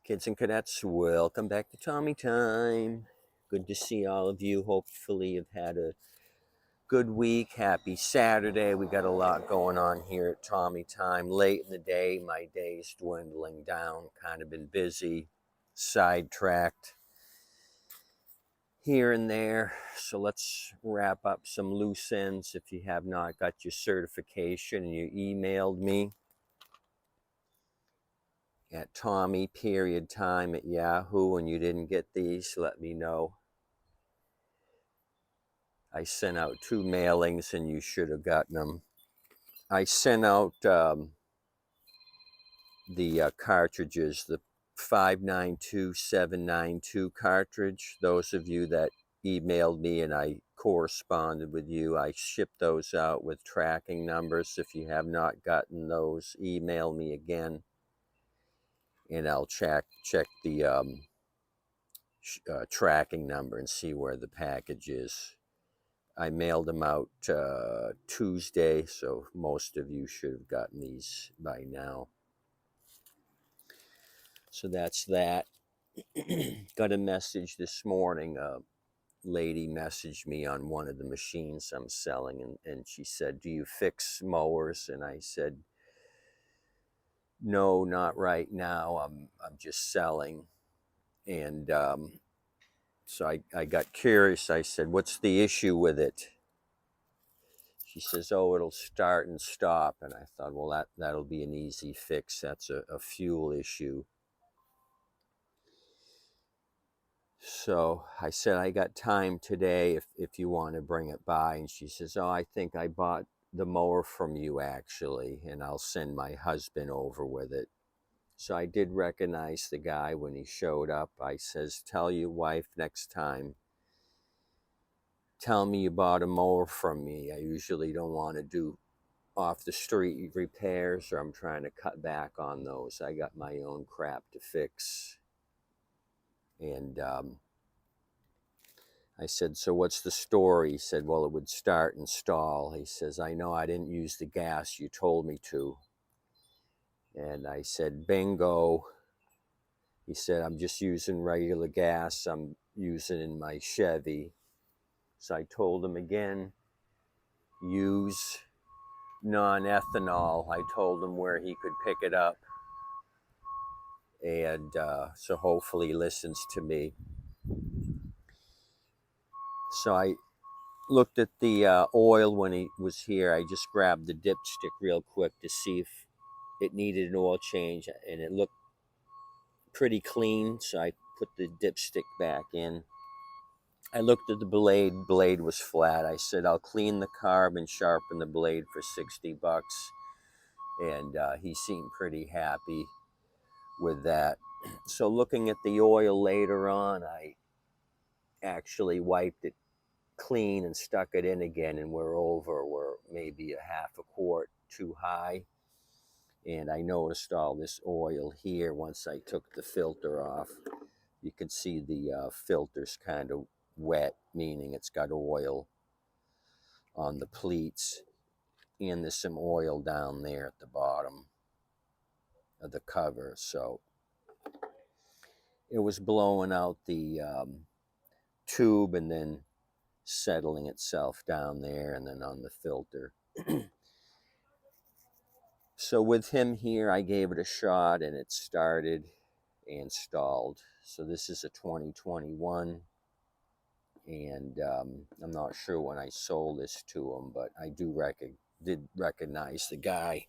Kids and cadets, welcome back to Tommy Time. Good to see all of you. Hopefully, you've had a good week. Happy Saturday. We got a lot going on here at Tommy Time. Late in the day, my day's dwindling down. Kind of been busy, sidetracked here and there. So let's wrap up some loose ends. If you have not got your certification and you emailed me at Tommy.time at Yahoo and you didn't get these, let me know. I sent out 2 mailings and you should have gotten them. I sent out the cartridges, the 592792 cartridge. Those of you that emailed me and I corresponded with you, I shipped those out with tracking numbers. If you have not gotten those, email me again and I'll check the tracking number and see where the package is. I mailed them out Tuesday, so most of you should have gotten these by now. So that's that. Got a message this morning. A lady messaged me on one of the machines I'm selling, and she said, "Do you fix mowers?" And I said, "No, not right now. I'm just selling." And so I got curious. I said, "What's the issue with it?" She says, "Oh, it'll start and stop." And I thought, well, that'll be an easy fix. That's a fuel issue. So I said, "I got time today if you want to bring it by." And she says, "Oh, I think I bought the mower from you actually, and I'll send my husband over with it." So I did recognize the guy when he showed up. I says, "Tell your wife next time, tell me you bought a mower from me. I usually don't want to do off the street repairs, or I'm trying to cut back on those. I got my own crap to fix." And I said, "So what's the story?" He said, "Well, it would start and stall." He says, "I know I didn't use the gas you told me to." And I said, "Bingo." He said, "I'm just using regular gas I'm using in my Chevy." So I told him again, use non-ethanol. I told him where he could pick it up. And so hopefully he listens to me. So I looked at the oil when he was here. I just grabbed the dipstick real quick to see if it needed an oil change, and it looked pretty clean, so I put the dipstick back in. I looked at the blade was flat. I said, "I'll clean the carb and sharpen the blade for $60." And he seemed pretty happy with that. So looking at the oil later on, I actually wiped it clean and stuck it in again, and we're maybe a half a quart too high. And I noticed all this oil here once I took the filter off. You can see the filter's kind of wet, meaning it's got oil on the pleats, and there's some oil down there at the bottom of the cover. So it was blowing out the tube and then settling itself down there and then on the filter. So with him here, I gave it a shot and it started and stalled. So this is a 2021, and I'm not sure when I sold this to him, but I did recognize the guy.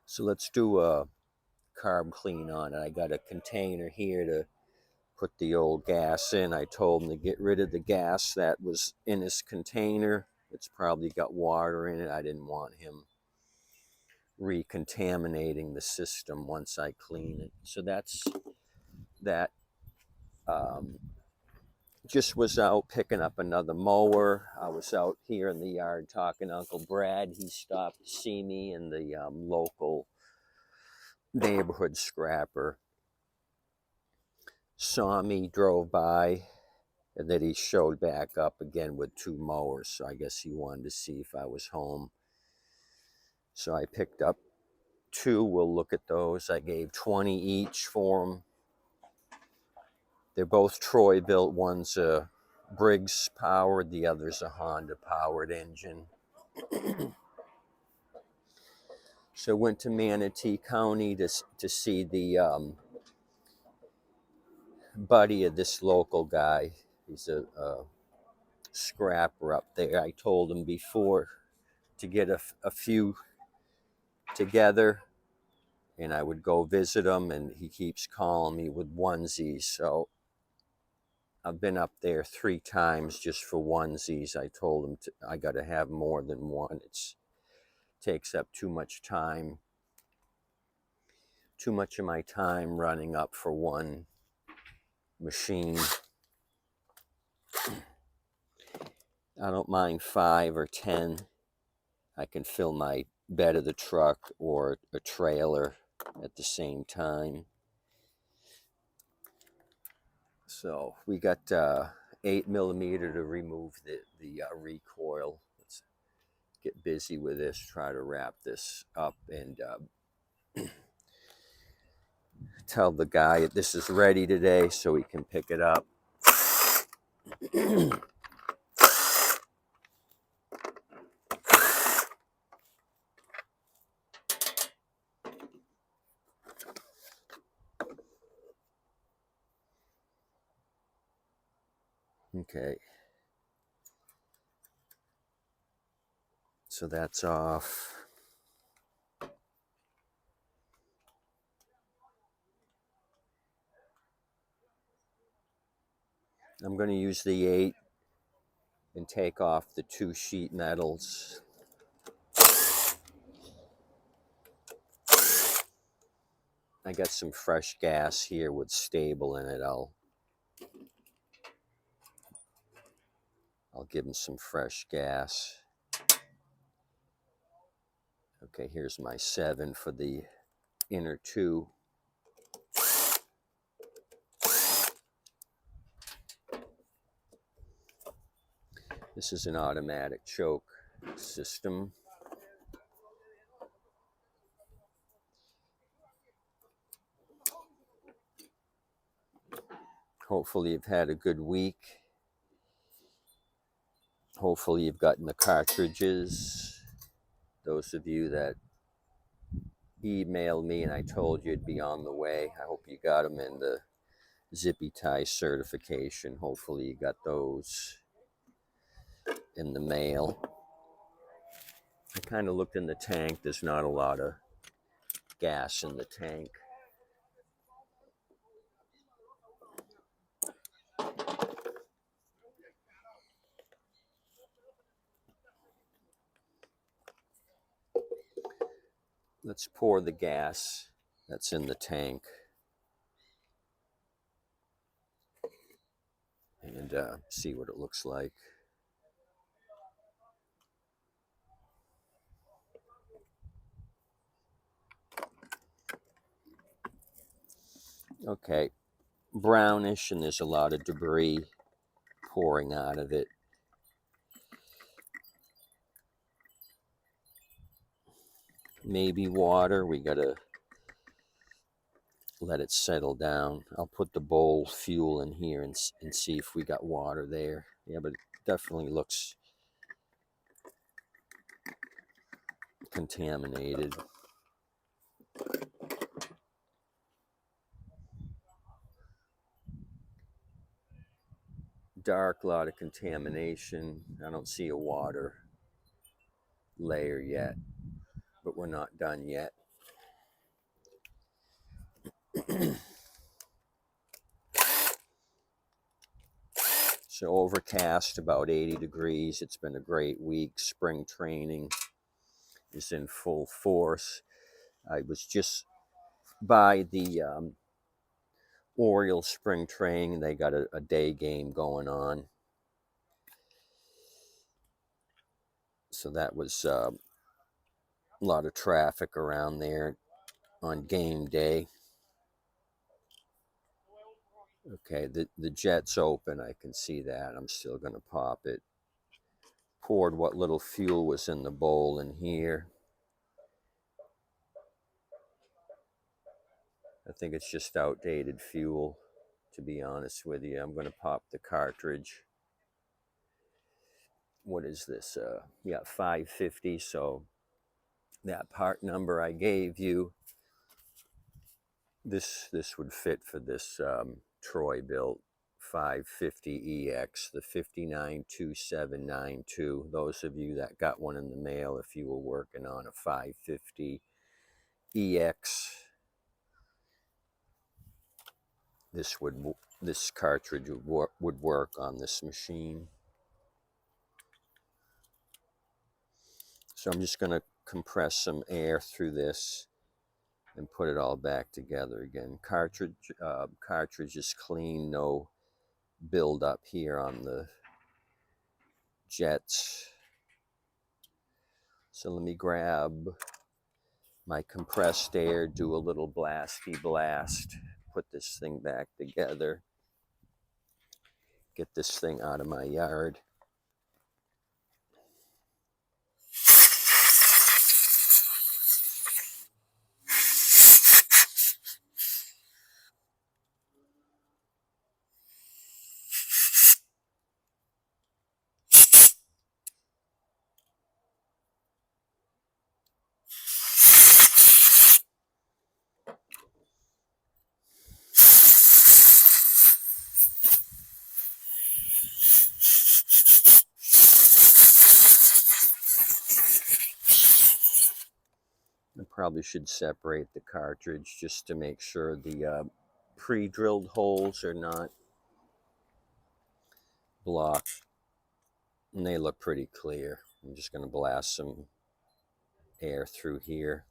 So let's do a carb clean on it. I got a container here to put the old gas in. I told him to get rid of the gas that was in his container. It's probably got water in it. I didn't want him recontaminating the system once I clean it. So that's that. Just was out picking up another mower. I was out here in the yard talking to Uncle Brad. He stopped to see me in the local neighborhood scrapper. Saw me, drove by, and then he showed back up again with 2 mowers. So I guess he wanted to see if I was home. So I picked up 2. We'll look at those. I gave 20 each for them. They're both Troy-Bilt. One's a Briggs powered, the other's a Honda powered engine. So went to Manatee County to see the buddy of this local guy. He's a scrapper up there. I told him before to get a few together, and I would go visit him, and he keeps calling me with onesies. So I've been up there 3 times just for onesies. I told him I got to have more than one. It takes up too much time. Too much of my time running up for one machine. I don't mind 5 or 10. I can fill my bed of the truck or a trailer at the same time. So we got 8mm to remove the recoil. Let's get busy with this, try to wrap this up, and tell the guy this is ready today so he can pick it up. Okay. So that's off. I'm going to use the 8 and take off the 2 sheet metals. I got some fresh gas here with stable in it. I'll give him some fresh gas. Okay, here's my 7 for the inner 2. This is an automatic choke system. Hopefully you've had a good week. Hopefully you've gotten the cartridges. Those of you that emailed me and I told you it'd be on the way, I hope you got them in the zippy tie certification. Hopefully you got those in the mail. I kind of looked in the tank. There's not a lot of gas in the tank. Let's pour the gas that's in the tank and see what it looks like. Okay, brownish, and there's a lot of debris pouring out of it. Maybe water. We gotta let it settle down. I'll put the bowl fuel in here and see if we got water there. Yeah, but it definitely looks contaminated. Dark, lot of contamination. I don't see a water layer yet, but we're not done yet. So overcast, about 80 degrees. It's been a great week. Spring training is in full force. I was just by the Orioles spring training. They got a day game going on. So that was a lot of traffic around there on game day. Okay, the jet's open. I can see that. I'm still going to pop it. Poured what little fuel was in the bowl in here. I think it's just outdated fuel, to be honest with you. I'm going to pop the cartridge. What is this? Yeah, 550. So that part number I gave you, this would fit for this Troy-Bilt 550EX, the 592792. Those of you that got one in the mail, if you were working on a 550EX, this cartridge would work on this machine. So I'm just going to compress some air through this and put it all back together again. Cartridge is clean, no build up here on the jets. So let me grab my compressed air, do a little blasty blast, put this thing back together, get this thing out of my yard. I probably should separate the cartridge just to make sure the pre-drilled holes are not blocked. And they look pretty clear. I'm just going to blast some air through here.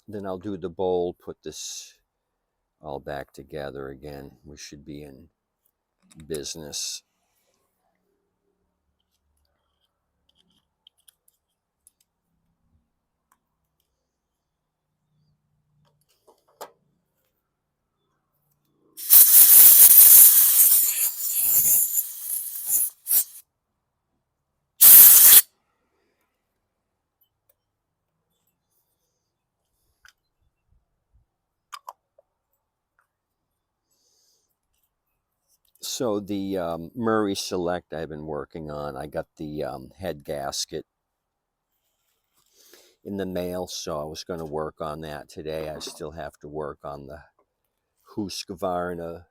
Then I'll do the bowl, put this all back together again. We should be in business. So the Murray Select I've been working on, I got the head gasket in the mail, so I was going to work on that today. I still have to work on the Husqvarna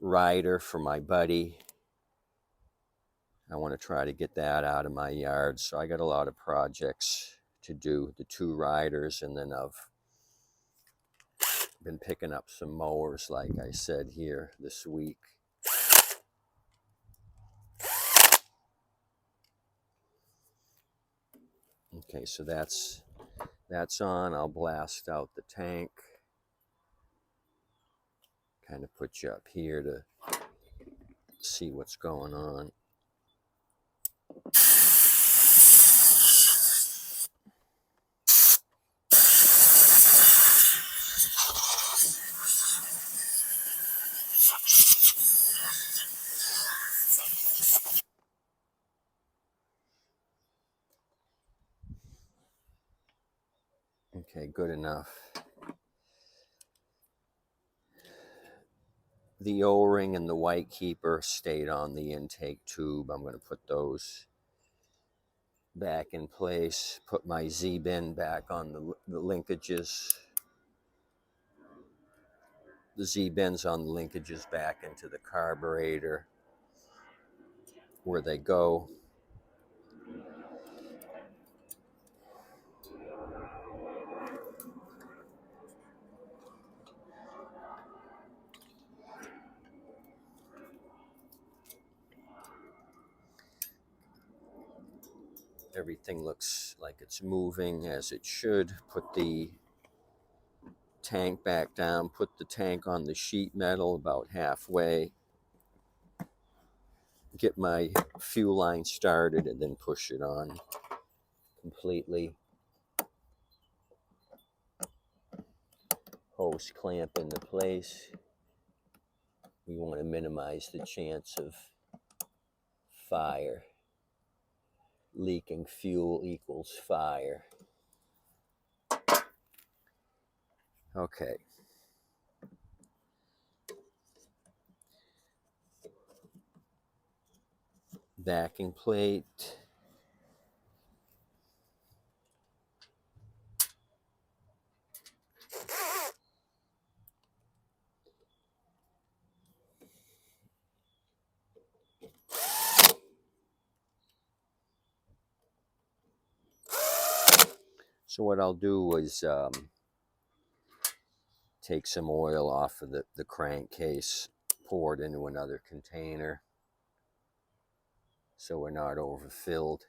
rider for my buddy. I want to try to get that out of my yard, so I got a lot of projects to do, the 2 riders, and then I've been picking up some mowers, like I said, here this week. Okay, so that's on. I'll blast out the tank. Kind of put you up here to see what's going on. Okay, good enough. The O-ring and the white keeper stayed on the intake tube. I'm going to put those back in place. Put my Z-bin back on the linkages. The Z-bins on the linkages back into the carburetor where they go. Everything looks like it's moving as it should. Put the tank back down, put the tank on the sheet metal about halfway. Get my fuel line started and then push it on completely. hose clamp into place. We want to minimize the chance of fire. Leaking fuel equals fire. Okay. Backing plate. So what I'll do is take some oil off of the crankcase, pour it into another container so we're not overfilled.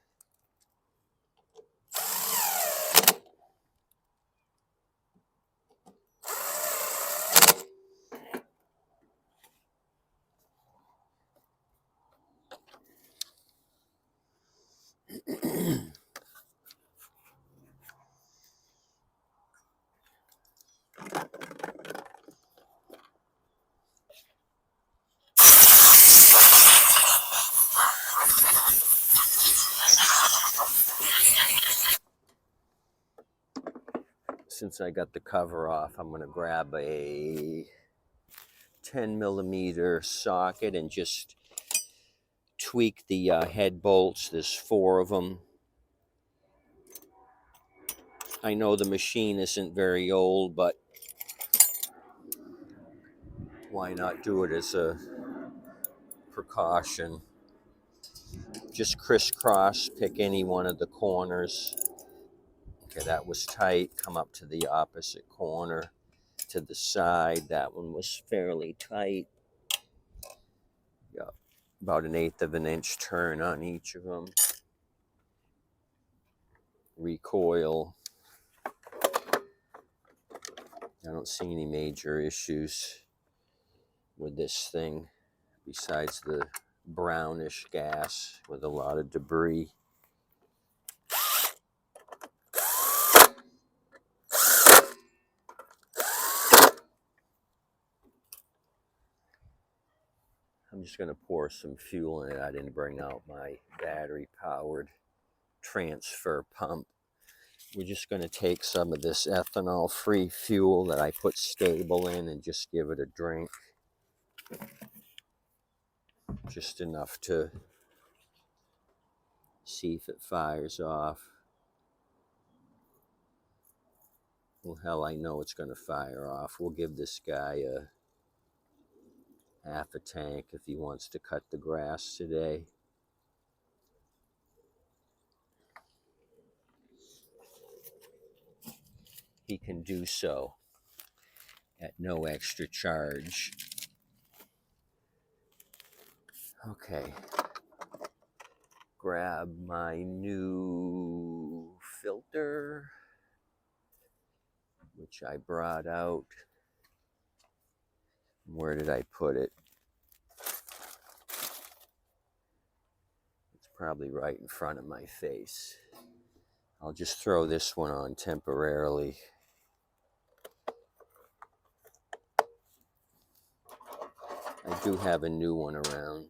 Since I got the cover off, I'm going to grab a 10mm socket and just tweak the head bolts. There's 4 of them. I know the machine isn't very old, but why not do it as a precaution? Just crisscross, pick any one of the corners. Okay, that was tight. Come up to the opposite corner, to the side. That one was fairly tight. Got about 1/8 of an inch turn on each of them. Recoil. I don't see any major issues with this thing besides the brownish gas with a lot of debris. I'm just going to pour some fuel in it. I didn't bring out my battery-powered transfer pump. We're just going to take some of this ethanol-free fuel that I put stable in and just give it a drink. Just enough to see if it fires off. Well, hell, I know it's going to fire off. We'll give this guy a half a tank if he wants to cut the grass today. He can do so at no extra charge. Okay. Grab my new filter, which I brought out. Where did I put it? It's probably right in front of my face. I'll just throw this one on temporarily. I do have a new one around.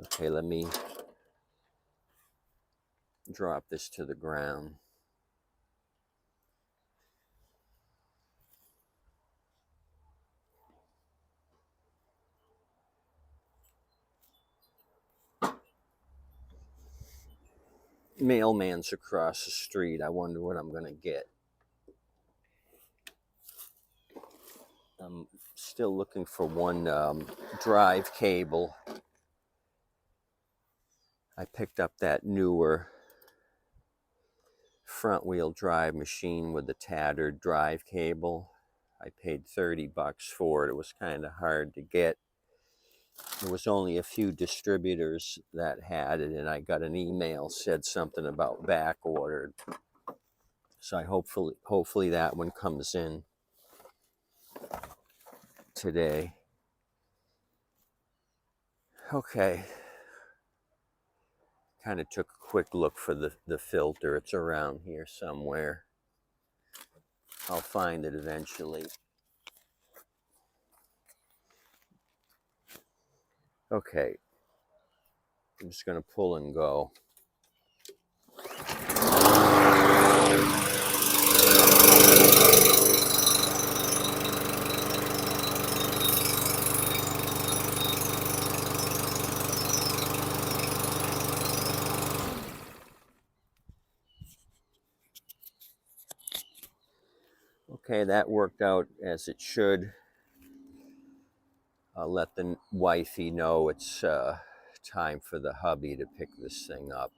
Okay, let me drop this to the ground. Mailman's across the street. I wonder what I'm going to get. I'm still looking for one drive cable. I picked up that newer front-wheel drive machine with the tattered drive cable. I paid $30 for it. It was kind of hard to get. There was only a few distributors that had it, and I got an email said something about back ordered. So I hopefully that one comes in today. Okay. Kind of took a quick look for the filter. It's around here somewhere. I'll find it eventually. Okay, I'm just going to pull and go. Okay, that worked out as it should. I'll let the wifey know it's time for the hubby to pick this thing up.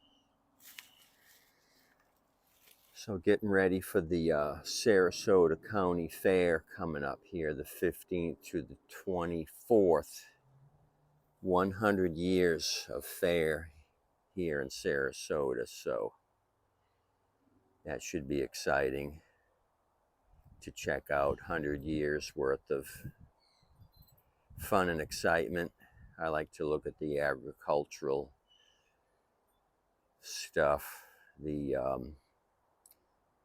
So getting ready for the Sarasota County Fair coming up here, the 15th through the 24th. 100 years of fair here in Sarasota, so that should be exciting to check out. 100 years worth of fun and excitement. I like to look at the agricultural stuff, the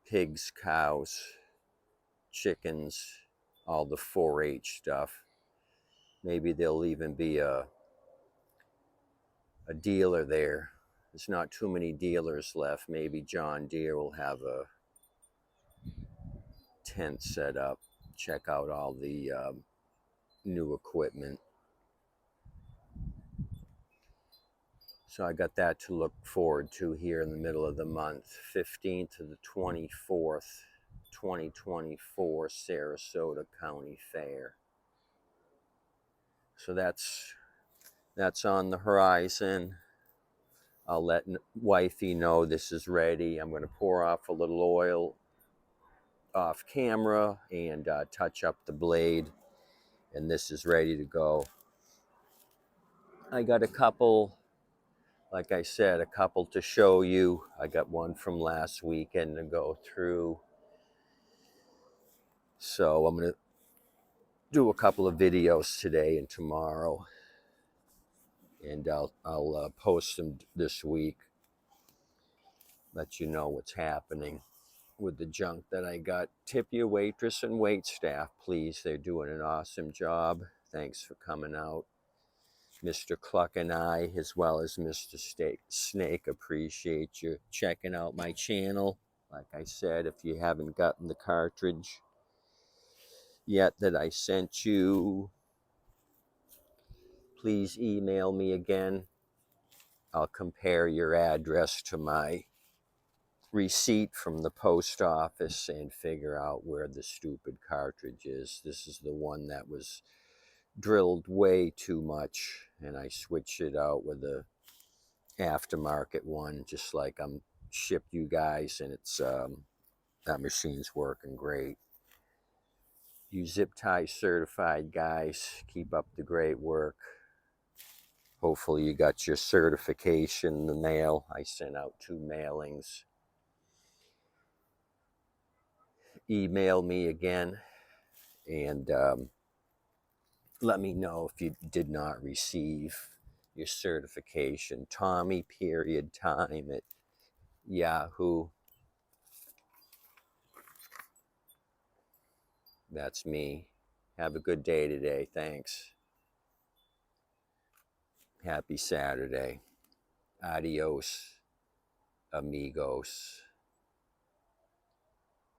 pigs, cows, chickens, all the 4-H stuff. Maybe there'll even be a dealer there. There's not too many dealers left. Maybe John Deere will have a tent set up. Check out all the new equipment. So I got that to look forward to here in the middle of the month, 15th to the 24th, 2024 Sarasota County Fair. So that's on the horizon. I'll let wifey know this is ready. I'm going to pour off a little oil off camera and touch up the blade, and this is ready to go. I got a couple, like I said, a couple to show you. I got one from last weekend to go through. So I'm going to do a couple of videos today and tomorrow, and I'll post them this week. Let you know what's happening with the junk that I got. Tip your waitress and wait staff, please. They're doing an awesome job. Thanks for coming out. Mr. Cluck and I, as well as Mr. Snake, appreciate you checking out my channel. Like I said, if you haven't gotten the cartridge yet that I sent you, please email me again. I'll compare your address to my receipt from the post office and figure out where the stupid cartridge is. This is the one that was drilled way too much, and I switched it out with a aftermarket one, just like I'm shipped you guys, and it's that machine's working great. You zip tie certified guys, keep up the great work. Hopefully you got your certification in the mail. I sent out 2 mailings. Email me again and let me know if you did not receive your certification. Tommy period time at Yahoo. That's me. Have a good day today. Thanks. Happy Saturday. Adios, amigos.